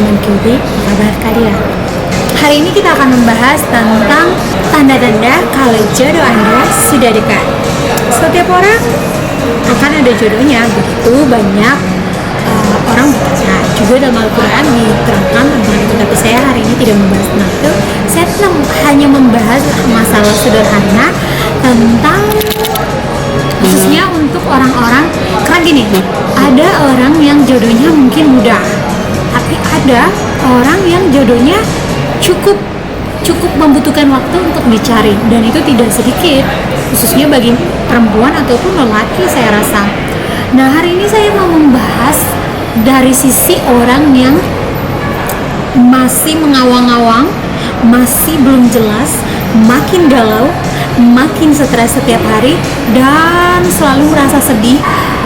teman Kyubi, apa kabar kalian? Hari ini kita akan membahas tentang tanda-tanda kalau jodoh Anda sudah dekat. Setiap orang akan ada jodohnya, begitu banyak orang bertanya. Juga dalam Al-Quran diterangkan tentang itu, tapi saya hari ini tidak membahas tentang itu. Saya hanya membahas masalah sederhana tentang khususnya untuk orang-orang, karena gini, ada orang yang jodohnya mungkin mudah, tapi ada orang yang jodohnya cukup membutuhkan waktu untuk dicari, dan itu tidak sedikit, khususnya bagi perempuan ataupun lelaki saya rasa. Nah, hari ini saya mau membahas dari sisi orang yang masih mengawang-awang, masih belum jelas, makin galau, makin stres setiap hari, dan selalu merasa sedih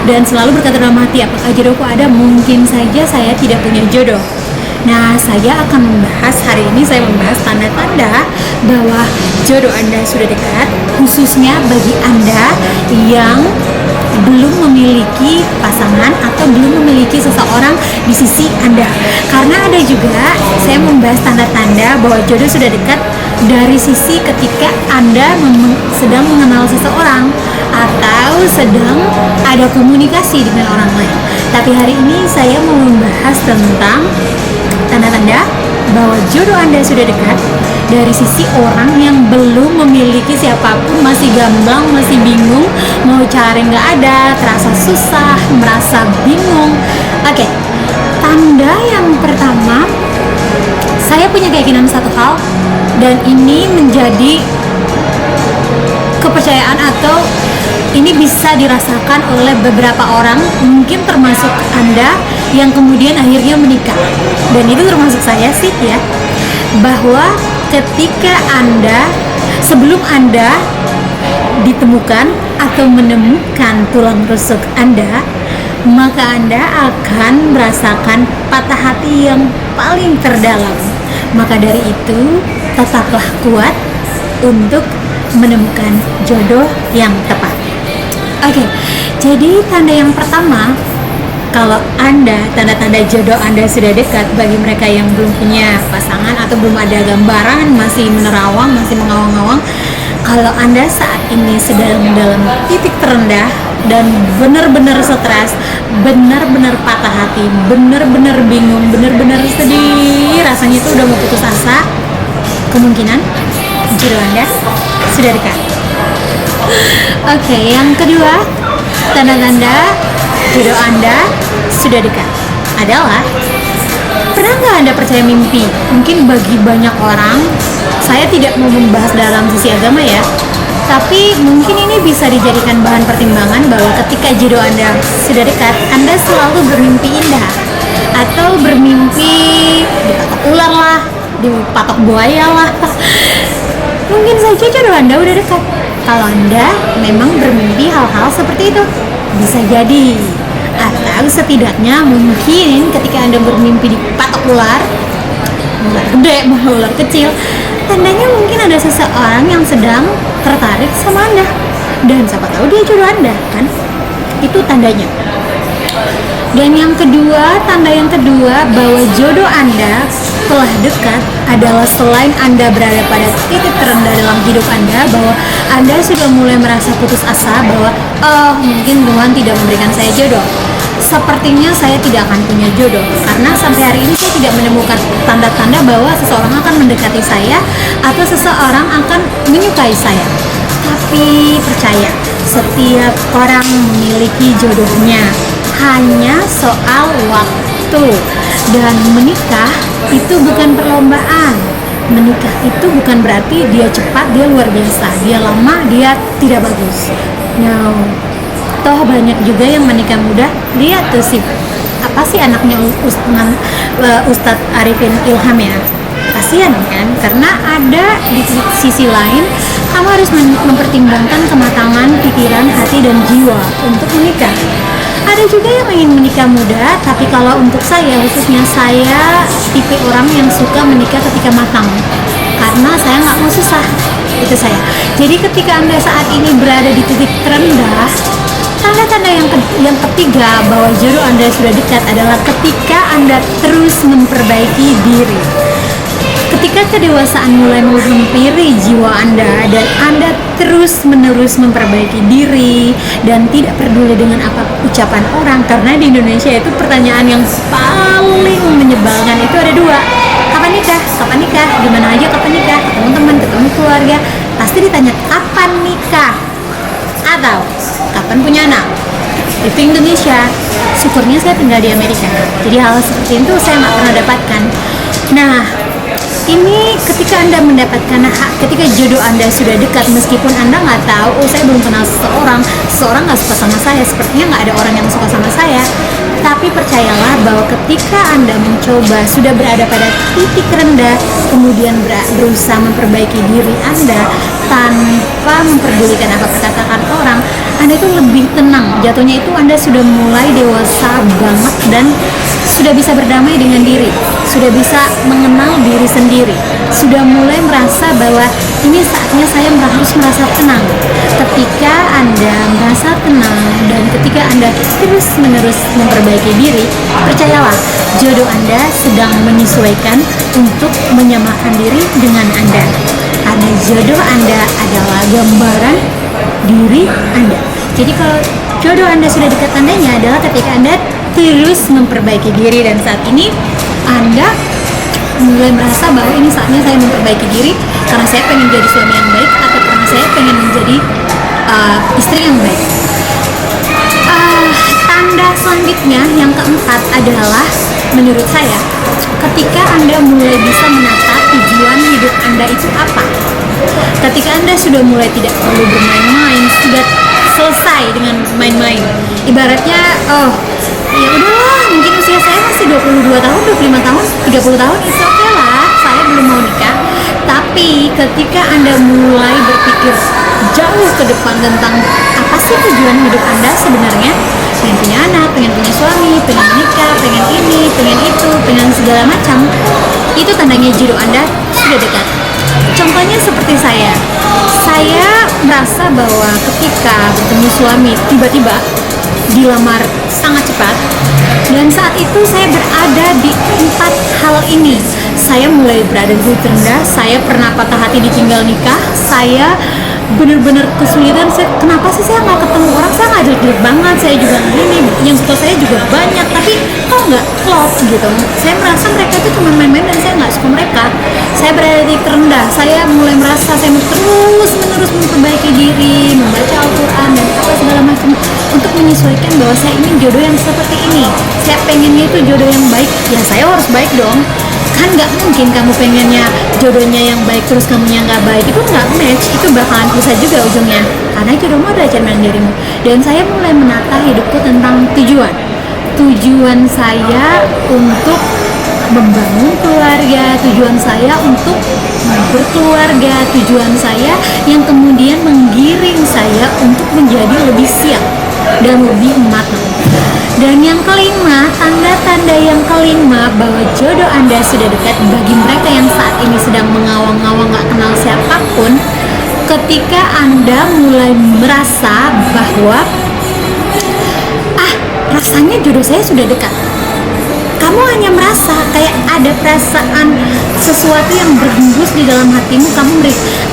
dan selalu berkata dalam hati, apakah jodohku ada? Mungkin saja saya tidak punya jodoh. Nah, saya akan membahas hari ini, saya membahas tanda-tanda bahwa jodoh Anda sudah dekat, khususnya bagi Anda yang belum memiliki pasangan atau belum memiliki seseorang di sisi Anda. Karena ada juga saya membahas tanda-tanda bahwa jodoh sudah dekat dari sisi ketika Anda sedang mengenal seseorang atau sedang ada komunikasi dengan orang lain. Tapi hari ini saya mau membahas tentang tanda-tanda bahwa jodoh Anda sudah dekat dari sisi orang yang belum memiliki siapapun, masih gamblang, masih bingung, mau cari nggak ada, terasa susah, merasa bingung. Oke, tanda yang pertama, saya punya keyakinan satu hal, dan ini menjadi kepercayaan atau ini bisa dirasakan oleh beberapa orang, mungkin termasuk Anda yang kemudian akhirnya menikah, dan itu termasuk saya sih ya, bahwa ketika Anda, sebelum Anda ditemukan atau menemukan tulang rusuk Anda, maka Anda akan merasakan patah hati yang paling terdalam. Maka dari itu, tetaplah kuat untuk menemukan jodoh yang tepat. Oke, jadi tanda yang pertama, kalau Anda, tanda-tanda jodoh Anda sudah dekat bagi mereka yang belum punya pasangan atau belum ada gambaran, masih menerawang, masih mengawang-awang, kalau Anda saat ini sedang dalam titik terendah dan benar-benar stres, benar-benar patah hati, benar-benar bingung, benar-benar sedih, rasanya itu udah mau putus asa, kemungkinan jodoh Anda sudah dekat. Oke, yang kedua, tanda-tanda jodoh Anda sudah dekat adalah, pernah nggak Anda percaya mimpi? Mungkin bagi banyak orang, saya tidak mau membahas dalam sisi agama ya, tapi mungkin ini bisa dijadikan bahan pertimbangan bahwa ketika jodoh Anda sudah dekat, Anda selalu bermimpi indah atau bermimpi dipatok ular lah, dipatok buaya lah. Mungkin saja jodoh Anda udah dekat. Kalau Anda memang bermimpi hal-hal seperti itu, bisa jadi. Atau setidaknya mungkin ketika Anda bermimpi dipatok ular gede, ular kecil, tandanya mungkin ada seseorang yang sedang tertarik sama Anda, dan siapa tahu dia jodoh Anda, kan? Itu tandanya. Dan yang kedua, tanda yang kedua bahwa jodoh Anda telah dekat adalah selain Anda berada pada titik terendah dalam hidup Anda, bahwa Anda sudah mulai merasa putus asa bahwa mungkin Tuhan tidak memberikan saya jodoh, sepertinya saya tidak akan punya jodoh, karena sampai hari ini saya tidak menemukan tanda-tanda bahwa seseorang akan mendekati saya atau seseorang akan menyukai saya. Tapi percaya, setiap orang memiliki jodohnya, hanya soal waktu. Dan menikah itu bukan perlombaan. Menikah itu bukan berarti dia cepat, dia luar biasa, dia lama, dia tidak bagus. No. Toh banyak juga yang menikah muda. Lihat tuh sih, apa sih anaknya Ustadz Arifin Ilham ya, kasihan kan, karena ada di sisi lain kamu harus mempertimbangkan kematangan pikiran, hati, dan jiwa untuk menikah. Ada juga yang ingin menikah muda, tapi kalau untuk saya, khususnya saya tipe orang yang suka menikah ketika matang, karena saya nggak mau susah, itu saya. Jadi ketika Anda saat ini berada di titik terendah, Tanda-tanda yang ketiga bahwa jodoh Anda sudah dekat adalah ketika Anda terus memperbaiki diri. Ketika kedewasaan mulai menghampiri jiwa Anda dan Anda terus-menerus memperbaiki diri dan tidak peduli dengan apa ucapan orang, karena di Indonesia itu pertanyaan yang paling menyebalkan itu ada dua. Kapan nikah? Kapan nikah? Gimana aja kapan nikah? Ketemu teman, ketemu keluarga, pasti ditanya kapan nikah atau kapan punya anak. Itu Indonesia. Syukurnya saya tinggal di Amerika, jadi hal seperti itu saya nggak pernah dapatkan. Nah, ini ketika Anda mendapatkan ketika jodoh Anda sudah dekat, meskipun Anda nggak tahu, oh saya belum kenal seseorang nggak suka sama saya, sepertinya nggak ada orang yang suka sama saya. Tapi percayalah bahwa ketika Anda mencoba, sudah berada pada titik rendah, kemudian berusaha memperbaiki diri Anda tanpa memperdulikan apa perkataan orang, Anda itu lebih tenang. Jatuhnya itu Anda sudah mulai dewasa banget dan sudah bisa berdamai dengan diri, sudah bisa mengenal diri sendiri, sudah mulai merasa bahwa ini saatnya saya harus merasa tenang. Ketika Anda merasa tenang dan ketika Anda terus-menerus memperbaiki diri, percayalah, jodoh Anda sedang menyesuaikan untuk menyamakan diri dengan Anda. Karena jodoh Anda adalah gambaran diri Anda. Jadi kalau jodoh Anda sudah dekat, tandanya adalah ketika Anda terus memperbaiki diri, dan saat ini Anda mulai merasa bahwa ini saatnya saya memperbaiki diri karena saya pengen jadi suami yang baik atau karena saya pengen menjadi istri yang baik. Tanda selanjutnya yang keempat adalah menurut saya ketika Anda mulai bisa menata tujuan hidup Anda itu apa. Ketika Anda sudah mulai tidak perlu bermain-main, sudah selesai dengan main-main. Ibaratnya, ya udahlah, mungkin usia saya masih 22 tahun, 25 tahun, 30 tahun, itu oke lah, saya belum mau nikah. Tapi ketika Anda mulai berpikir jauh ke depan tentang apa sih tujuan hidup Anda sebenarnya, pengen punya anak, pengen punya suami, pengen menikah, pengen ini, pengen itu, pengen segala macam, itu tandanya jodoh Anda sudah dekat. Contohnya seperti saya merasa bahwa ketika bertemu suami tiba-tiba dilamar sangat cepat, dan saat itu saya berada di empat hal ini. Saya mulai berada di titik rendah, saya pernah patah hati ditinggal nikah, saya bener-bener kesulitan. Kenapa sih saya nggak ketemu orang, saya nggak jelek-jelek banget, saya juga ini, yang suka saya juga banyak, tapi kok nggak klop gitu. Saya merasa mereka itu cuma main-main dan saya nggak suka mereka. Saya berada di titik rendah, saya mulai merasa saya terus-menerus memperbaiki diri, membaca Al-Quran dan apa segala macam untuk menyesuaikan bahwa saya ingin jodoh yang seperti ini. Saya pengennya itu jodoh yang baik, ya saya harus baik dong. Kan nggak mungkin kamu pengennya jodohnya yang baik terus kamunya nggak baik, itu nggak match, itu bakalan susah juga ujungnya, karena jodohmu adalah cerminan dirimu. Dan saya mulai menata hidupku tentang tujuan saya untuk membangun keluarga, tujuan saya untuk berkeluarga, tujuan saya yang kemudian menggiring saya untuk menjadi lebih siap dan lebih matang. Dan yang kelima, tanda-tanda yang kelima bahwa jodoh Anda sudah dekat bagi mereka yang saat ini sedang mengawang-awang gak kenal siapapun, ketika Anda mulai merasa bahwa rasanya jodoh saya sudah dekat. Kamu hanya merasa kayak ada perasaan sesuatu yang berhembus di dalam hatimu,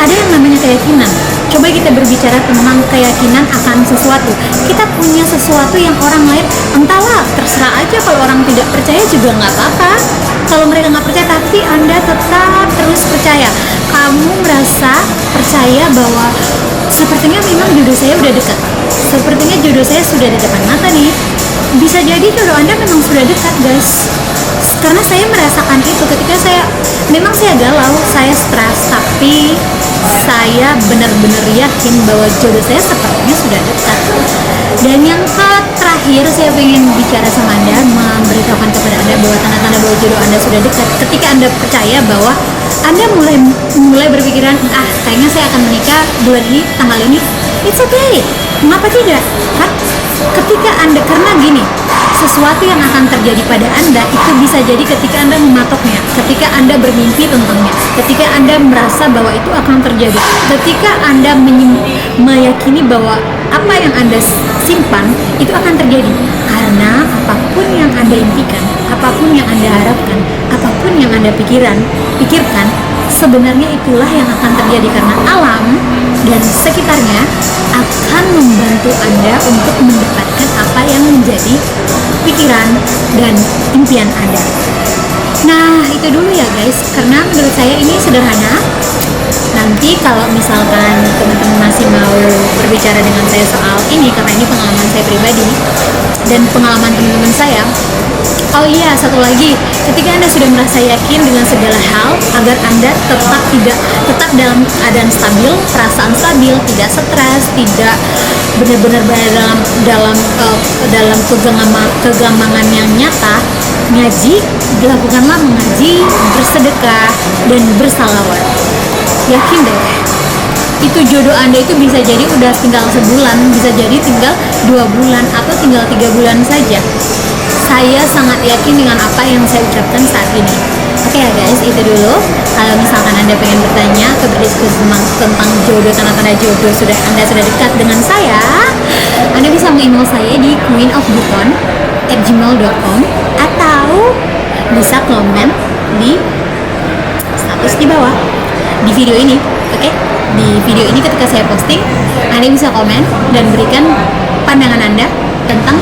ada yang namanya keyakinan. Coba kita berbicara tentang keyakinan akan sesuatu. Kita punya sesuatu yang orang lain, entahlah, terserah aja, kalau orang tidak percaya juga nggak apa-apa. Kalau mereka nggak percaya, tapi Anda tetap terus percaya. Kamu merasa percaya bahwa sepertinya memang jodoh saya udah dekat. Sepertinya jodoh saya sudah di depan mata nih. Bisa jadi jodoh Anda memang sudah dekat, guys. Karena saya merasakan itu ketika saya galau, saya stres, tapi saya benar-benar yakin bahwa jodoh saya sepertinya sudah dekat. Dan yang terakhir saya ingin bicara sama Anda, memberitahukan kepada Anda bahwa tanda-tanda bahwa jodoh Anda sudah dekat ketika Anda percaya bahwa Anda mulai berpikiran, kayaknya saya akan menikah bulan ini, tanggal ini. It's okay, mengapa tidak? Kan? Ketika Anda, karena gini, sesuatu yang akan terjadi pada Anda itu bisa jadi ketika Anda mematoknya, ketika Anda bermimpi tentangnya, ketika Anda merasa bahwa itu akan terjadi, ketika Anda meyakini bahwa apa yang Anda simpan itu akan terjadi, karena apapun yang Anda impikan, apapun yang Anda harapkan, apapun yang Anda pikirkan, sebenarnya itulah yang akan terjadi, karena alam dan sekitarnya akan membantu Anda untuk mendapatkan apa yang menjadi pikiran dan impian Anda. Nah, itu dulu ya guys, karena menurut saya ini sederhana. Nanti kalau misalkan teman-teman masih mau berbicara dengan saya soal ini, karena ini pengalaman saya pribadi dan pengalaman teman-teman saya. Oh iya, satu lagi, ketika Anda sudah merasa yakin dengan segala hal, agar Anda tetap dalam keadaan stabil, perasaan stabil, tidak stres, tidak benar-benar berada dalam kegamangan yang nyata, ngaji, dilakukanlah mengaji, bersedekah, dan bersalawat. Yakin deh, itu jodoh Anda itu bisa jadi udah tinggal sebulan, bisa jadi tinggal 2 bulan, atau tinggal 3 bulan saja. Saya sangat yakin dengan apa yang saya ucapkan saat ini. Oke ya guys, itu dulu. Kalau misalkan Anda pengen bertanya atau berdiskusi tentang jodoh, tanda-tanda jodoh Anda sudah dekat dengan saya, Anda bisa menginol saya di queenofbuton@gmail.com, atau bisa komen di status di bawah di video ini. Oke, di video ini ketika saya posting, Anda bisa komen dan berikan pandangan Anda tentang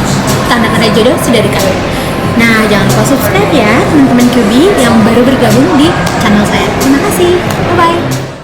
tanda-tanda jodoh sudah dekat. Nah, jangan lupa subscribe ya teman-teman QB yang baru bergabung di channel saya. Terima kasih, bye-bye.